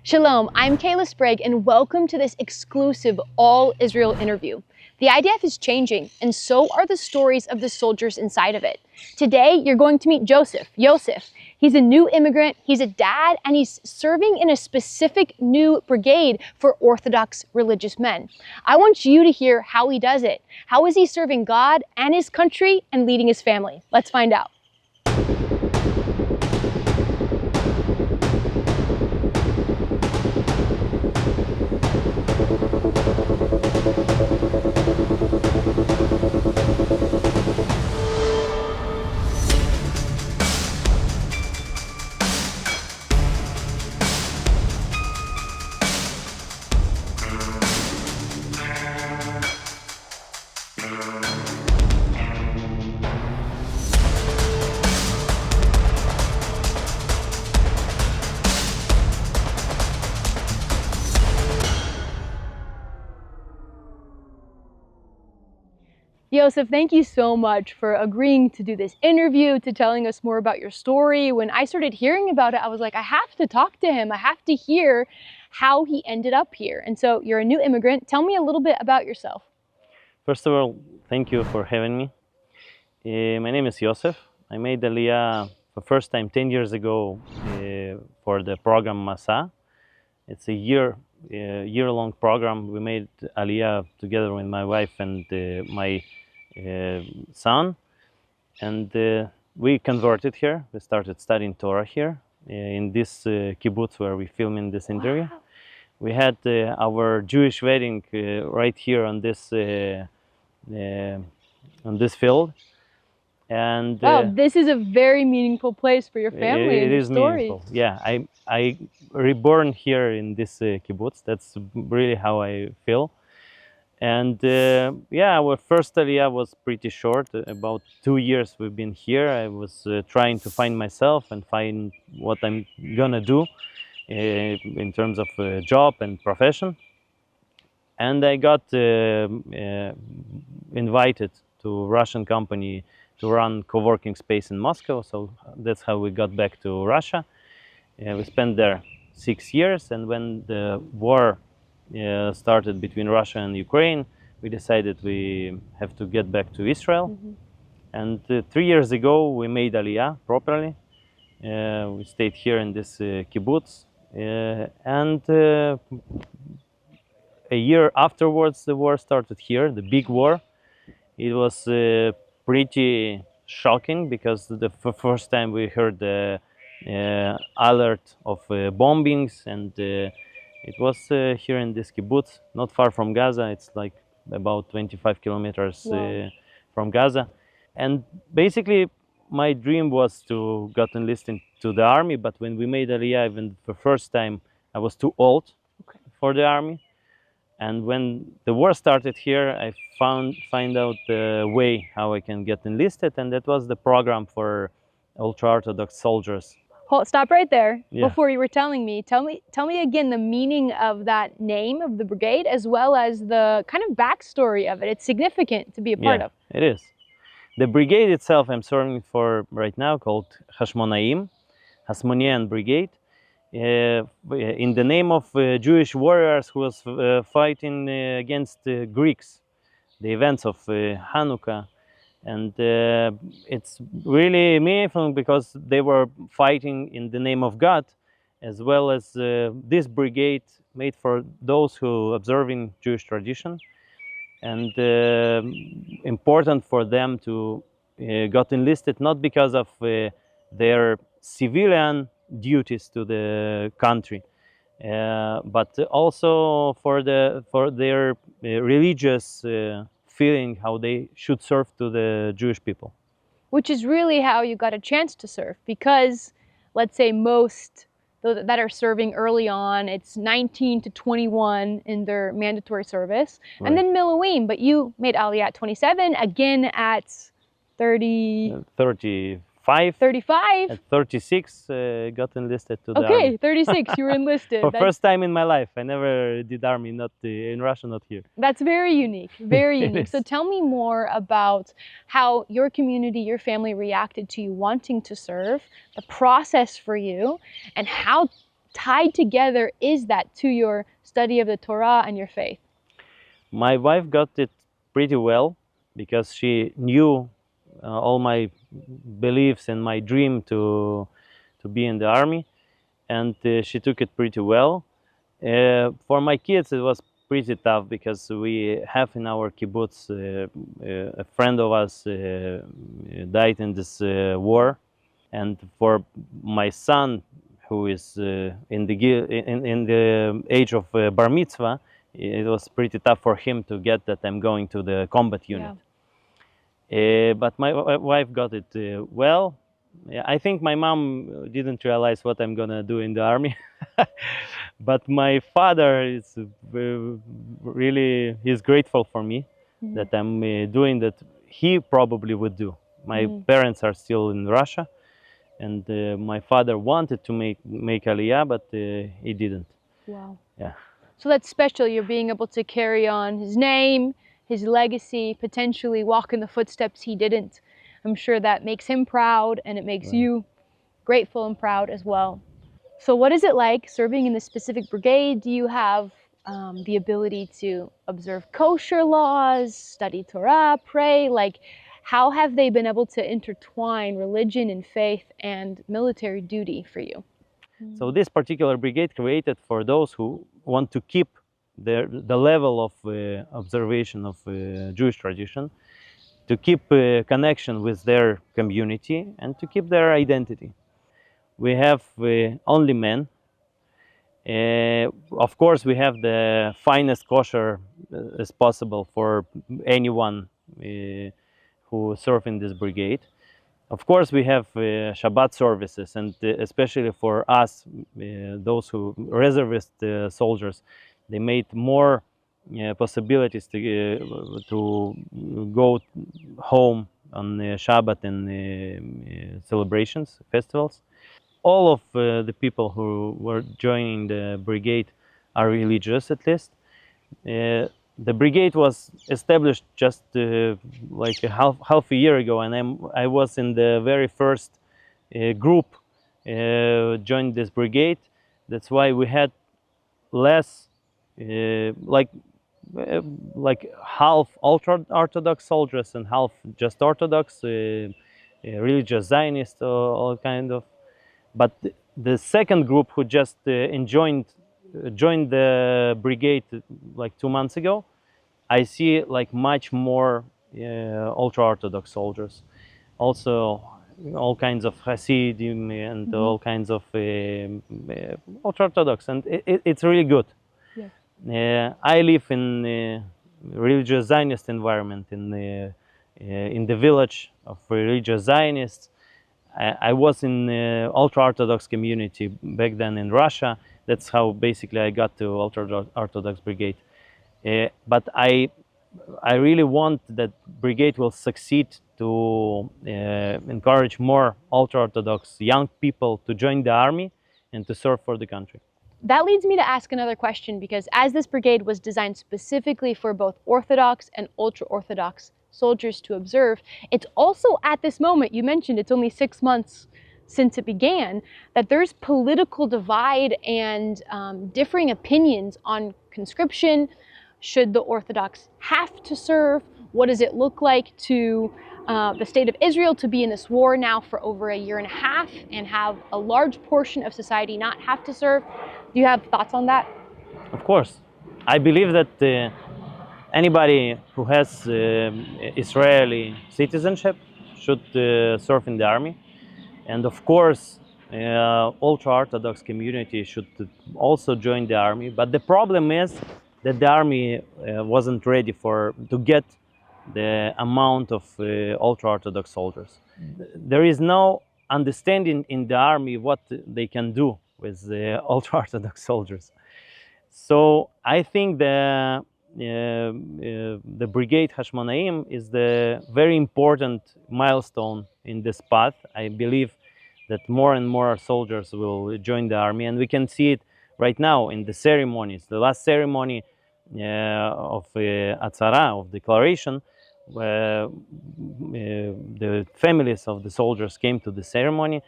Shalom, I'm Kayla Sprague and welcome to this exclusive all-Israel interview. The IDF is changing and so are the stories of the soldiers inside of it. Today, you're going to meet Ysef. He's a new immigrant, he's a dad, and he's serving in a specific new brigade for Orthodox religious men. I want you to hear how he does it. How is he serving God and his country and leading his family? Let's find out. Ysef, thank you so much for agreeing to do this interview, to telling us more about your story. When I started hearing about it, I was like, I have to talk to him. I have to hear how he ended up here. And so you're a new immigrant. Tell me a little bit about yourself. First of all, thank you for having me. My name is Ysef. I made Aliyah the first time 10 years ago for the program Masa. It's a year-long program. We made Aliyah together with my wife and my son, and we converted here. We started studying Torah here in this kibbutz where we filming this interview. Wow. We had our Jewish wedding right here on this field, and wow, this is a very meaningful place for your family and your is story. meaningful. Yeah, I reborn here in this kibbutz. That's really how I feel. And yeah, our first Aliyah was pretty short. About 2 years we've been here. I was trying to find myself and find what I'm gonna do in terms of job and profession. And I got invited to Russian company to run co-working space in Moscow. So that's how we got back to Russia. We spent there 6 years, and when the war started between Russia and Ukraine, we decided we have to get back to Israel. Mm-hmm. And 3 years ago, we made Aliyah properly. We stayed here in this kibbutz. And a year afterwards, the war started here, the big war. It was pretty shocking because the first time we heard the alert of bombings, and it was here in this kibbutz, not far from Gaza. It's like about 25 kilometers from Gaza. And basically, my dream was to get enlisted to the army, but when we made Aliyah, even the first time, I was too old for the army. And when the war started here, I find out the way how I can get enlisted, and that was the program for ultra-Orthodox soldiers. Hold, stop right there. Yeah. Before you were telling me, tell me again the meaning of that name of the brigade, as well as the kind of backstory of it. It's significant to be a part of. It is. The brigade itself I'm serving for right now, called Hashmonaim Brigade, in the name of Jewish warriors who was fighting against Greeks, the events of Hanukkah. And it's really meaningful because they were fighting in the name of God, as well as this brigade made for those who observing Jewish tradition, and important for them to got enlisted not because of their civilian duties to the country, but also for their religious feeling how they should serve to the Jewish people. Which is really how you got a chance to serve, because let's say most that are serving early on, it's 19 to 21 in their mandatory service, right. And then Miluim, but you made Aliyah at 27, again at 35. 35? At 36, got enlisted to the army. Okay, 36, you were enlisted. For first time in my life. I never did army, not in Russia, not here. That's very unique, very unique. So tell me more about how your community, your family reacted to you wanting to serve, the process for you, and how tied together is that to your study of the Torah and your faith? My wife got it pretty well because she knew all my beliefs and my dream to be in the army, and she took it pretty well. For my kids, it was pretty tough because we have in our kibbutz a friend of us died in this war, and for my son, who is in the age of bar mitzvah, it was pretty tough for him to get that I'm going to the combat unit. But my wife got it well. Yeah, I think my mom didn't realize what I'm gonna do in the army, but my father is really he's grateful for me that I'm doing that. He probably would do. My parents are still in Russia, and my father wanted to make Aliyah, but he didn't. Wow. Yeah. So that's special. You're being able to carry on his name, his legacy, potentially walk in the footsteps he didn't. I'm sure that makes him proud, and it makes you grateful and proud as well. So what is it like serving in this specific brigade? Do you have the ability to observe kosher laws, study Torah, pray? Like, how have they been able to intertwine religion and faith and military duty for you? So this particular brigade created for those who want to keep the level of observation of Jewish tradition, to keep connection with their community, and to keep their identity. We have only men. Of course, we have the finest kosher as possible for anyone who serve in this brigade. Of course, we have Shabbat services, and especially for us, those who reservist soldiers, they made more possibilities to go home on Shabbat and celebrations, festivals. All of the people who were joining the brigade are religious, at least. The brigade was established just like half a year ago, and I was in the very first group joined this brigade. That's why we had less like half ultra-Orthodox soldiers and half just Orthodox, religious Zionist, all kind of. But the second group who just joined the brigade like 2 months ago, I see like much more ultra-Orthodox soldiers. Also, all kinds of Hasidim and all kinds of ultra-Orthodox, and it's really good. Yeah. I live in a religious Zionist environment in the village of religious Zionists. I was in the ultra-Orthodox community back then in Russia. That's how basically I got to ultra-Orthodox brigade. But I really want that brigade will succeed to encourage more ultra-Orthodox young people to join the army and to serve for the country. That leads me to ask another question, because as this brigade was designed specifically for both Orthodox and ultra-Orthodox soldiers to observe, it's also at this moment, you mentioned it's only 6 months since it began, that there's political divide and differing opinions on conscription. Should the Orthodox have to serve? What does it look like to the state of Israel to be in this war now for over 1.5 years and have a large portion of society not have to serve? Do you have thoughts on that? Of course. I believe that anybody who has Israeli citizenship should serve in the army. And of course, ultra-Orthodox community should also join the army. But the problem is that the army wasn't ready to get the amount of ultra-Orthodox soldiers. There is no understanding in the army what they can do with the ultra-Orthodox soldiers. So I think the brigade Hashmonaim is the very important milestone in this path. I believe that more and more soldiers will join the army, and we can see it right now in the ceremonies. The last ceremony of Atzara, of declaration, the families of the soldiers came to the ceremony,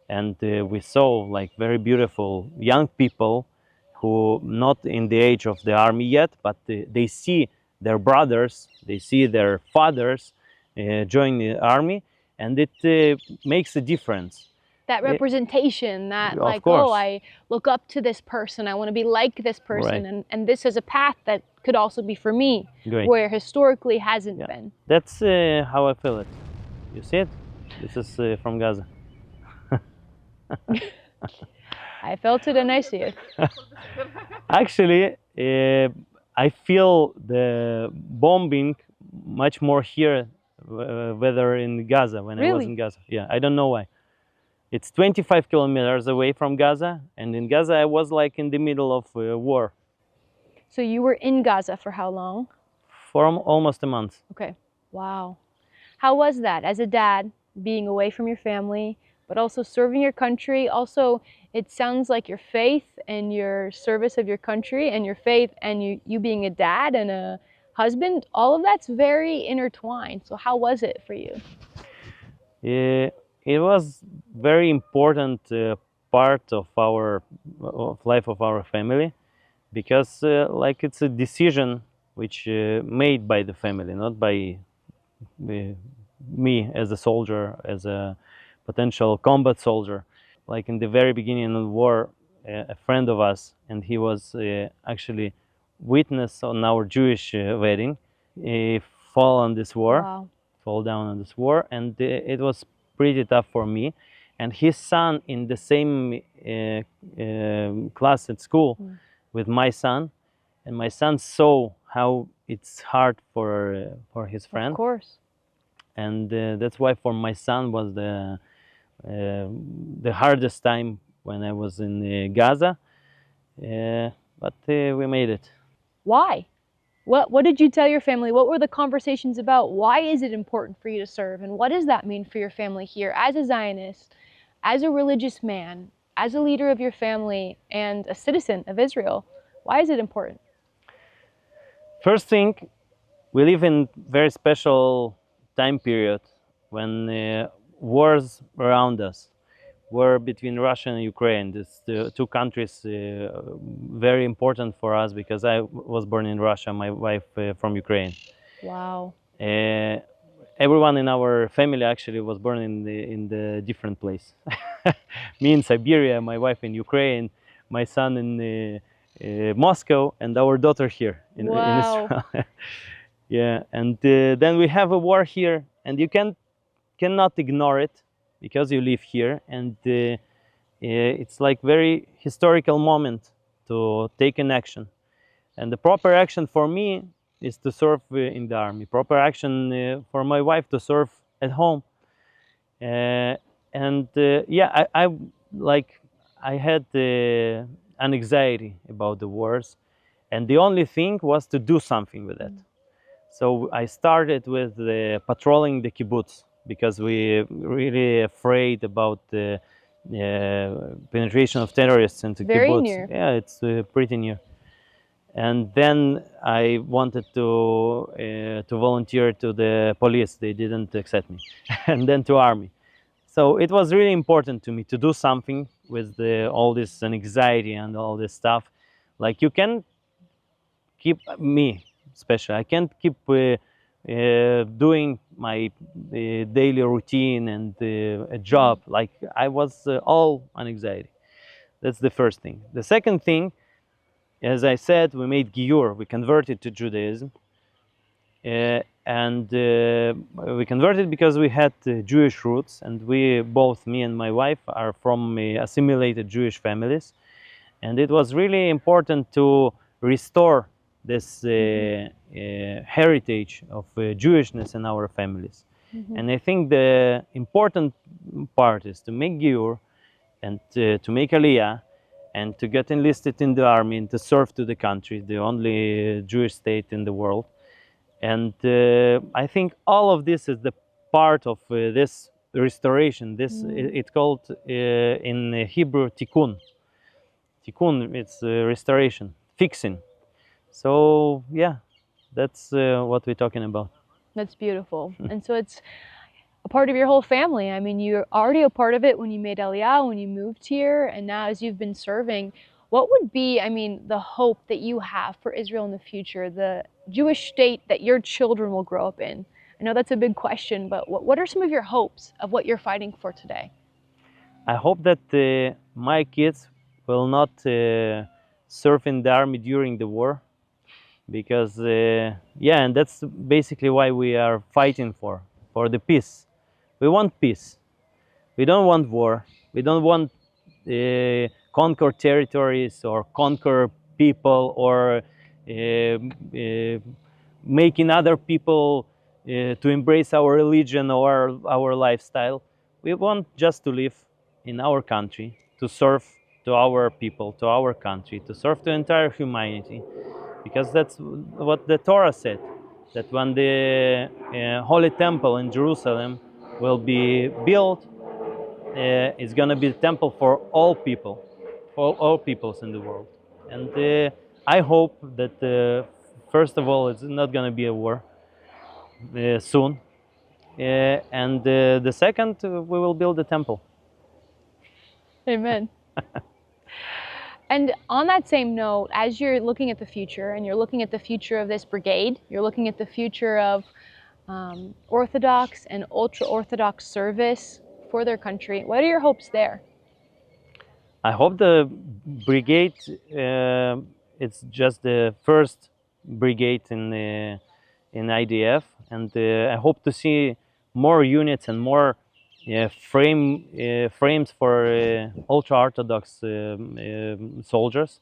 and we saw like very beautiful young people who not in the age of the army yet, but they see their brothers, they see their fathers join the army, and it makes a difference. That representation, that Of like, course. oh, I look up to this person, I want to be like this person, Right. and this is a path that could also be for me, Great. where historically hasn't Yeah. been. That's how I feel it. You see it? This is from Gaza. I felt it and I see it. Actually, I feel the bombing much more here, whether in Gaza, when I was Really? in Gaza. Yeah, I don't know why. It's 25 kilometers away from Gaza, and in Gaza I was like in the middle of war So you were in Gaza for how long? for almost a month. Okay. Wow. How was that as a dad, being away from your family, but also serving your country? Also, it sounds like your faith and your service of your country and your faith and you being a dad and a husband, all of that's very intertwined. So how was it for you? It was very important part of our life of our family, because like it's a decision which made by the family, not by me as a soldier, as a potential combat soldier. Like in the very beginning of the war, a friend of us, and he was actually witness on our Jewish wedding, he fall on this war. Wow. Fall down on this war, and it was pretty tough for me. And his son in the same class at school with my son, and my son saw how it's hard for his friend. Of course. And that's why for my son was the hardest time when I was in Gaza, but we made it. Why? What did you tell your family? What were the conversations about? Why is it important for you to serve? And what does that mean for your family here as a Zionist, as a religious man, as a leader of your family, and a citizen of Israel? Why is it important? First thing, we live in very special time period when wars around us, war between Russia and Ukraine. These the two countries very important for us, because I was born in Russia, my wife from Ukraine. Wow. Everyone in our family actually was born in the different place. Me in Siberia, my wife in Ukraine, my son in Moscow, and our daughter here in Wow. Israel. Yeah, and then we have a war here, and you cannot ignore it because you live here, and it's like very historical moment to take an action. And the proper action for me is to serve in the army. Proper action for my wife to serve at home. And yeah, I like I had an anxiety about the wars, and the only thing was to do something with it. So I started with patrolling the kibbutz, because we really afraid about the penetration of terrorists into Very kibbutz. near. Yeah, it's pretty near. And then I wanted to volunteer to the police. They didn't accept me, and then to army. So it was really important to me to do something with all this anxiety and all this stuff. Like you can keep me, especially. I can't keep doing my daily routine and a job. Like I was all on anxiety. That's the first thing. The second thing, as I said, we made Giur. We converted to Judaism. And we converted because we had Jewish roots, and we both, me and my wife, are from assimilated Jewish families. And it was really important to restore this heritage of Jewishness in our families. And I think the important part is to make Giur and to make Aliyah and to get enlisted in the army and to serve to the country, the only Jewish state in the world. And I think all of this is the part of this restoration. This it's called in Hebrew tikkun. Tikkun, it's restoration, fixing. So yeah, that's what we're talking about. That's beautiful. And so it's a part of your whole family. I mean, you're already a part of it when you made Aliyah, when you moved here, and now as you've been serving. What would be, I mean, the hope that you have for Israel in the future, the Jewish state that your children will grow up in? I know that's a big question, but what are some of your hopes of what you're fighting for today? I hope that my kids will not serve in the army during the war, because yeah, and that's basically why we are fighting for the peace. We want peace. We don't want war. We don't want conquer territories or conquer people, or making other people to embrace our religion or our lifestyle. We want just to live in our country, to serve to our people, to our country, to serve the entire humanity, because that's what the Torah said, that when the Holy Temple in Jerusalem will be built, it's going to be a temple for all peoples in the world. And I hope that, first of all, it's not going to be a war soon. And the second, we will build a temple. Amen. And on that same note, as you're looking at the future, and you're looking at the future of this brigade, you're looking at the future of Orthodox and ultra-Orthodox service for their country, what are your hopes there? I hope the brigade, it's just the first brigade in IDF, and I hope to see more units and more frames for ultra-Orthodox soldiers.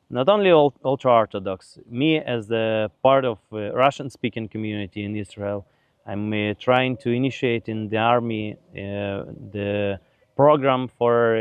Not only ultra-Orthodox, me as the part of Russian-speaking community in Israel, I'm trying to initiate in the army the program for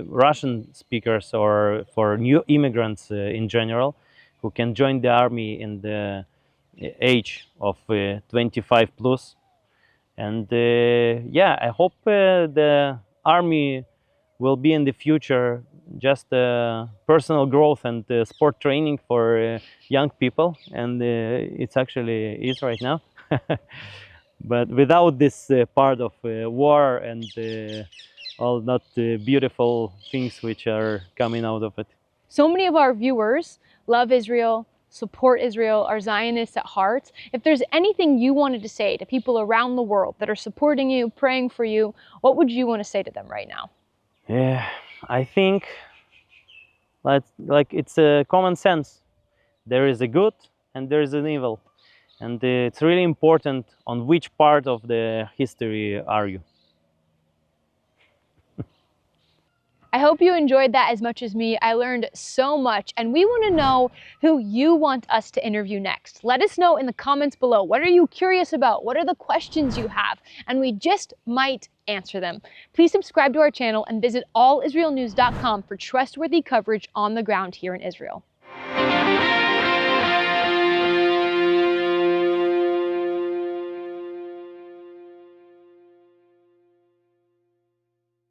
Russian speakers or for new immigrants in general, who can join the army in the age of 25 plus. And yeah, I hope the army will be in the future just personal growth and sport training for young people, and it's actually is right now. But without this part of war and all not beautiful things which are coming out of it. So many of our viewers love Israel, support Israel, are Zionists at heart. If there's anything you wanted to say to people around the world that are supporting you, praying for you, what would you want to say to them right now? Yeah, I think like it's a common sense. There is a good and there is an evil, and it's really important on which part of the history are you. I hope you enjoyed that as much as me. I learned so much, and we want to know who you want us to interview next. Let us know in the comments below. What are you curious about? What are the questions you have? And we just might answer them. Please subscribe to our channel and visit allisraelnews.com for trustworthy coverage on the ground here in Israel.